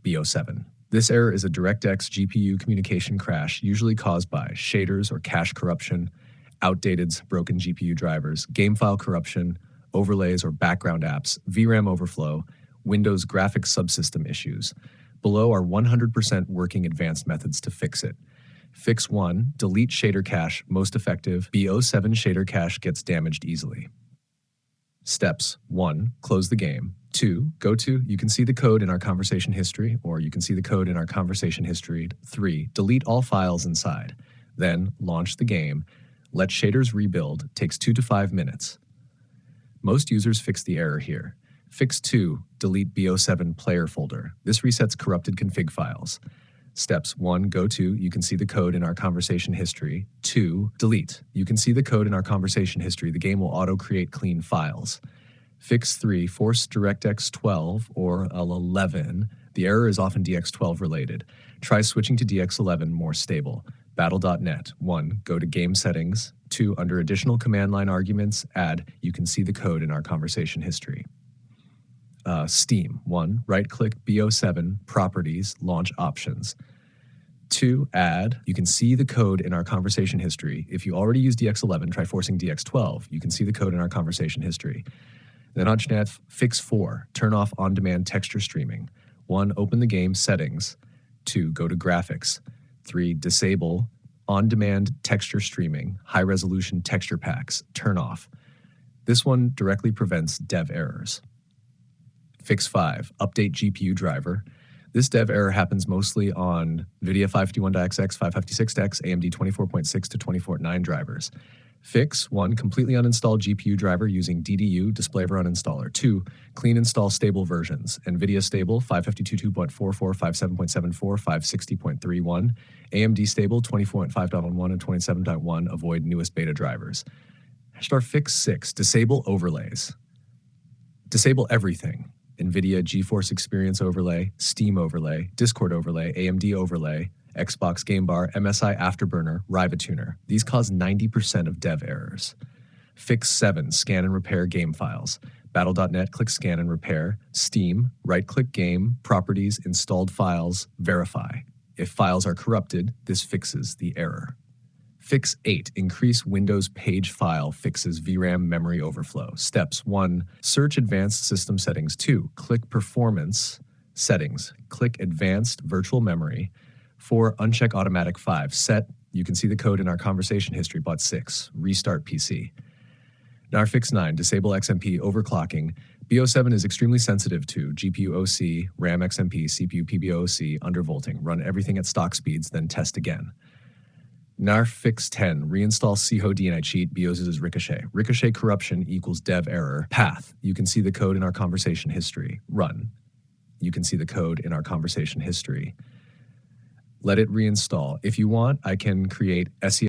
B07. This error is a DirectX GPU communication crash, usually caused by shaders or cache corruption, outdated broken GPU drivers, game file corruption, overlays or background apps, VRAM overflow, Windows graphics subsystem issues. Below are 100% working advanced methods to fix it. Fix 1. Delete shader cache, most effective. B07 shader cache gets damaged easily. Steps: 1. Close the game. 2. You can see the code in our conversation history, or you can see the code in our conversation history. 3. Delete all files inside. Then launch the game. Let shaders rebuild. Takes 2 to 5 minutes. Most users fix the error here. Fix 2. Delete B07 player folder. This resets corrupted config files. Steps: 1. You can see the code in our conversation history. 2. Delete. You can see the code in our conversation history. The game will auto-create clean files. Fix 3. Force DirectX 12 or L11. The error is often DX12 related. Try switching to DX11, more stable. Battle.net. 1. Go to Game Settings. 2. Under Additional Command Line Arguments, add You can see the code in our conversation history. Steam. 1. Right-click B07, Properties, Launch Options. 2. Add You can see the code in our conversation history. If you already use DX11, try forcing DX12. You can see the code in our conversation history. Then on Fix 4. Turn off on-demand texture streaming. 1. Open the game settings. 2. Go to Graphics. 3. Disable on-demand texture streaming, high-resolution texture packs. Turn off. This one directly prevents dev errors. Fix 5. Update GPU driver. This dev error happens mostly on NVIDIA 551.x, 556.x, AMD 24.6 to 24.9 drivers. Fix 1. Completely uninstall GPU driver using DDU display run installer. 2. Clean install stable versions. NVIDIA stable 552.2.44, 57.74, 560.31. AMD stable 24.5.1 and 27.1. Avoid newest beta drivers. Fix 6. Disable overlays. Disable everything. NVIDIA GeForce Experience overlay, Steam overlay, Discord overlay, AMD overlay, Xbox Game Bar, MSI Afterburner, Riva Tuner. These cause 90% of dev errors. Fix 7. Scan and repair game files. Battle.net, click Scan and Repair. Steam, right-click Game, Properties, Installed Files, Verify. If files are corrupted, this fixes the error. Fix 8. Increase Windows page file fixes VRAM memory overflow. Steps: 1. Search Advanced System Settings. 2. Click Performance Settings. Click Advanced Virtual Memory. 4. Uncheck Automatic. 5. Set You can see the code in our conversation history. But 6. Restart PC. Now fix 9. Disable XMP overclocking. B07 is extremely sensitive to GPU OC, RAM XMP, CPU PBOC, undervolting. Run everything at stock speeds, then test again. Narf fix 10. Reinstall CHO DNI cheat. BIOS is ricochet. Ricochet corruption equals dev error. Path. You can see the code in our conversation history. Run. You can see the code in our conversation history. Let it reinstall. If you want, I can create SEO